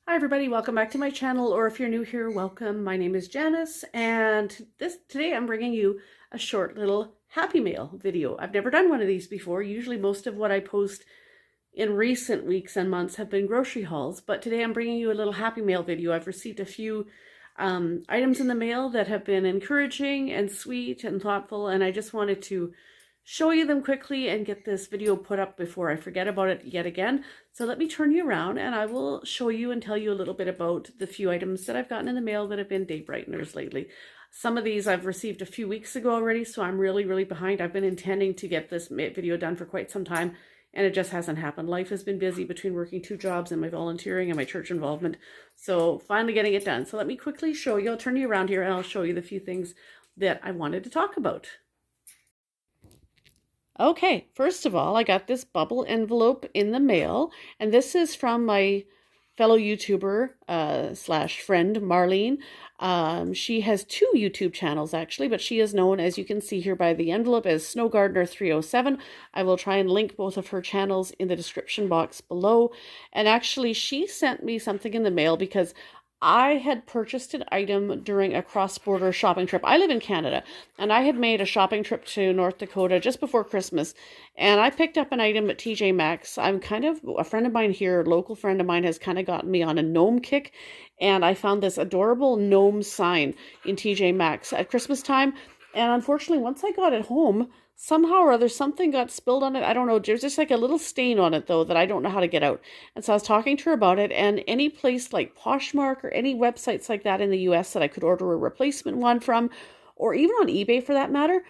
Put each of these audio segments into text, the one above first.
Hi everybody, welcome back to my channel, or if you're new here, welcome. My name is Janice, and today I'm bringing you a short little Happy Mail video. I've never done one of these before. Usually most of what I post in recent weeks and months have been grocery hauls, but today I'm bringing you a little Happy Mail video. I've received a few items in the mail that have been encouraging and sweet and thoughtful, and I just wanted to show you them quickly and get this video put up before I forget about it yet again. So let me turn you around and I will show you and tell you a little bit about the few items that I've gotten in the mail that have been day brighteners lately. Some of these I've received a few weeks ago already, so I'm really behind. I've been intending to get this video done for quite some time, and it just hasn't happened. Life has been busy between working 2 jobs and my volunteering and my church involvement, so finally getting it done. So let me quickly show you. I'll turn you around here and I'll show you the few things that I wanted to talk about. Okay, first of all, I got this bubble envelope in the mail, and this is from my fellow YouTuber slash friend, Marlene. She has 2 YouTube channels, actually, but she is known, as you can see here by the envelope, as Snow Gardener 307. I will try and link both of her channels in the description box below. And actually, she sent me something in the mail because I had purchased an item during a cross-border shopping trip. I live in Canada, and I had made a shopping trip to North Dakota just before Christmas, and I picked up an item at TJ Maxx. I'm kind of, a friend of mine here, a local friend of mine, has kind of gotten me on a gnome kick, and I found this adorable gnome sign in TJ Maxx at Christmas time, and unfortunately, once I got it home, somehow or other, something got spilled on it. I don't know. There's just like a little stain on it, though, that I don't know how to get out. And so I was talking to her about it, and any place like Poshmark or any websites like that in the US that I could order a replacement one from, or even on eBay for that matter,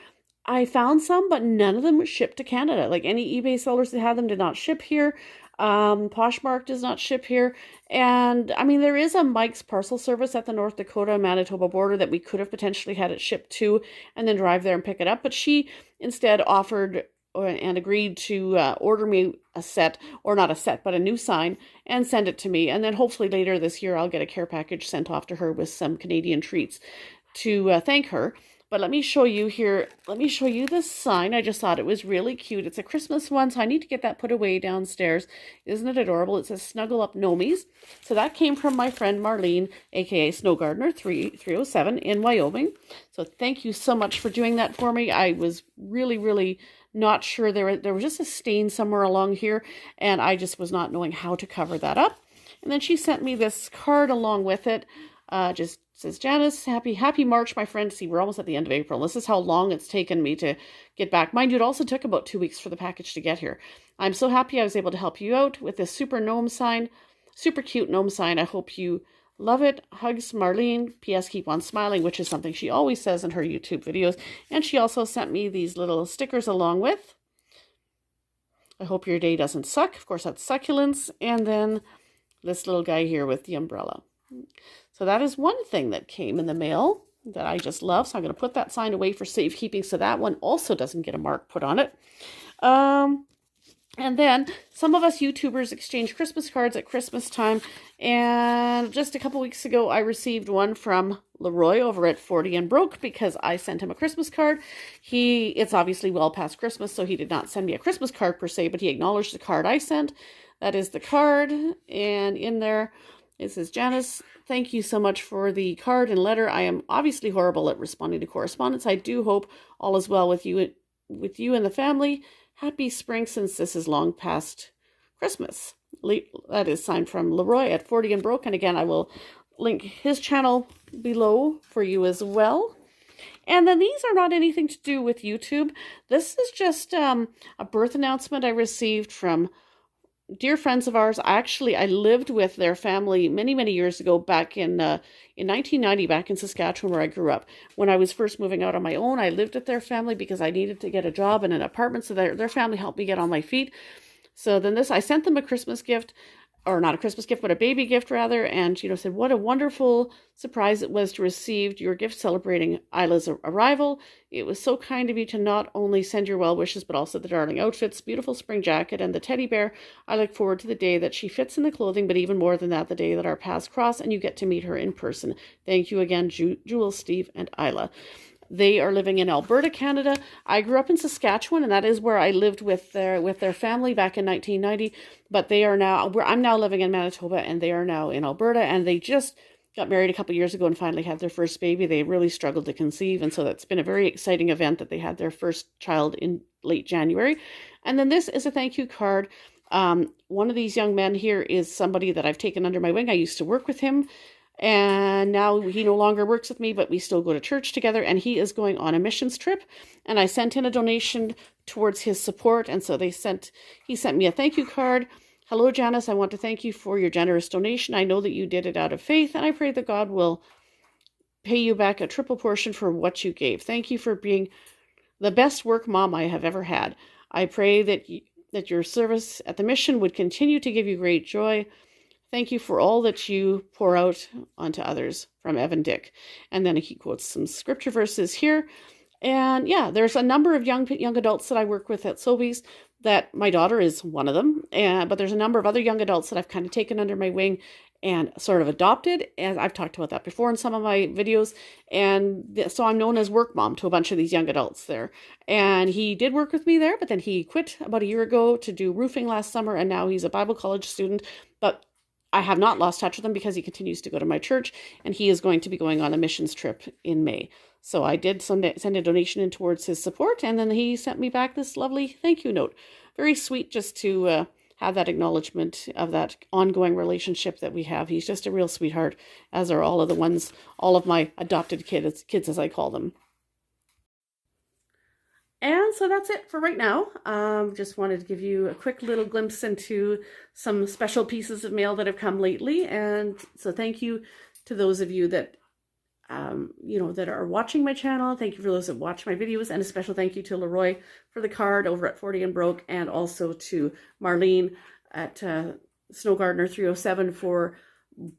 I found some, but none of them shipped to Canada. Like any eBay sellers that had them did not ship here. Poshmark does not ship here. And I mean, there is a Mike's parcel service at the North Dakota Manitoba border that we could have potentially had it shipped to and then drive there and pick it up. But she instead offered and agreed to order me a set, or not a set, but a new sign, and send it to me. And then hopefully later this year, I'll get a care package sent off to her with some Canadian treats to thank her. But let me show you here. Let me show you this sign. I just thought it was really cute. It's a Christmas one, so I need to get that put away downstairs. Isn't it adorable? It says Snuggle Up Nomies. So that came from my friend Marlene, aka Snow Gardener 307 in Wyoming. So thank you so much for doing that for me. I was really not sure. There was just a stain somewhere along here, and I just was not knowing how to cover that up. And then she sent me this card along with it. Just says, Janice, happy March, my friend. See, we're almost at the end of April. This is how long it's taken me to get back. Mind you, it also took about 2 weeks for the package to get here. I'm so happy I was able to help you out with this super gnome sign, super cute gnome sign. I hope you love it. Hugs, Marlene. P.S. Keep on smiling, which is something she always says in her YouTube videos. And she also sent me these little stickers along with. I hope your day doesn't suck. Of course, that's succulents. And then this little guy here with the umbrella. So that is one thing that came in the mail that I just love. So I'm going to put that sign away for safekeeping so that one also doesn't get a mark put on it. And then some of us YouTubers exchange Christmas cards at Christmas time. And just a couple weeks ago, I received one from Leroy over at 40 and Broke because I sent him a Christmas card. It's obviously well past Christmas, so he did not send me a Christmas card per se, but he acknowledged the card I sent. That is the card. And in there, it says, Janice, thank you so much for the card and letter. I am obviously horrible at responding to correspondence. I do hope all is well with you and the family. Happy spring, since this is long past Christmas. That is signed from Leroy at 40 and Broke. And again, I will link his channel below for you as well. And then these are not anything to do with YouTube. This is just a birth announcement I received from dear friends of ours. I lived with their family many years ago, back in 1990, back in Saskatchewan, where I grew up. When I was first moving out on my own, I lived with their family because I needed to get a job and an apartment, so their family helped me get on my feet. So then I sent them a Christmas gift, or not a Christmas gift, but a baby gift rather, and said what a wonderful surprise it was to receive your gift celebrating Isla's arrival. It was so kind of you to not only send your well wishes, but also the darling outfits, beautiful spring jacket, and the teddy bear. I look forward to the day that she fits in the clothing, but even more than that, the day that our paths cross and you get to meet her in person. Thank you again, Jules, Steve, and Isla. They are living in Alberta, Canada. I grew up in Saskatchewan, and that is where I lived with their family back in 1990. But they are now, I'm now living in Manitoba, and they are now in Alberta, and they just got married a couple years ago and finally had their first baby. They really struggled to conceive, and so that's been a very exciting event that they had their first child in late January. And then this is a thank you card. One of these young men here is somebody that I've taken under my wing. I used to work with him, and now he no longer works with me, but we still go to church together, and he is going on a missions trip, and I sent in a donation towards his support, and so he sent me a thank you card. Hello, Janice. I want to thank you for your generous donation. I know that you did it out of faith, and I pray that God will pay you back a triple portion for what you gave. Thank you for being the best work mom I have ever had. I pray that your service at the mission would continue to give you great joy. Thank you for all that you pour out onto others, from Evan Dick. And then he quotes some scripture verses here. And yeah, there's a number of young adults that I work with at Sobeys, that my daughter is one of them. But there's a number of other young adults that I've kind of taken under my wing and sort of adopted. And I've talked about that before in some of my videos. And so I'm known as work mom to a bunch of these young adults there. And he did work with me there, but then he quit about a year ago to do roofing last summer. And now he's a Bible college student. But I have not lost touch with him because he continues to go to my church, and he is going to be going on a missions trip in May. So I did send a donation in towards his support, and then he sent me back this lovely thank you note. Very sweet, just to have that acknowledgement of that ongoing relationship that we have. He's just a real sweetheart, as are all of my adopted kids as I call them. And so that's it for right now. Just wanted to give you a quick little glimpse into some special pieces of mail that have come lately. And so thank you to those of you that, that are watching my channel. Thank you for those that watch my videos. And a special thank you to Leroy for the card over at 40 and Broke. And also to Marlene at Snow Gardener 307 for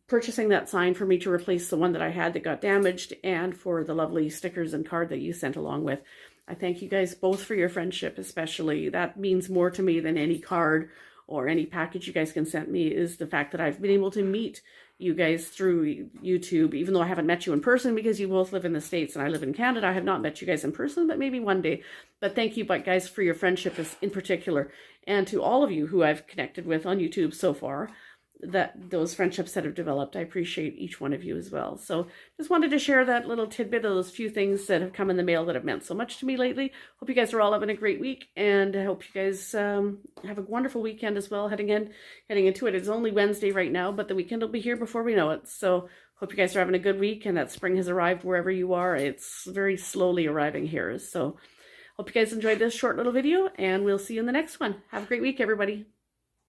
purchasing that sign for me to replace the one that I had that got damaged. And for the lovely stickers and card that you sent along with. I thank you guys both for your friendship, especially. That means more to me than any card or any package you guys can send me, is the fact that I've been able to meet you guys through YouTube, even though I haven't met you in person because you both live in the States and I live in Canada. I have not met you guys in person, but maybe one day. But thank you, guys, for your friendship in particular. And to all of you who I've connected with on YouTube so far, those friendships that have developed, I appreciate each one of you as well. So just wanted to share that little tidbit of those few things that have come in the mail that have meant so much to me lately. Hope you guys are all having a great week, and I hope you guys have a wonderful weekend as well. Heading into it. It's only Wednesday right now, but the weekend will be here before we know it. So hope you guys are having a good week and that spring has arrived wherever you are. It's very slowly arriving here. So hope you guys enjoyed this short little video, and we'll see you in the next one. Have a great week, everybody.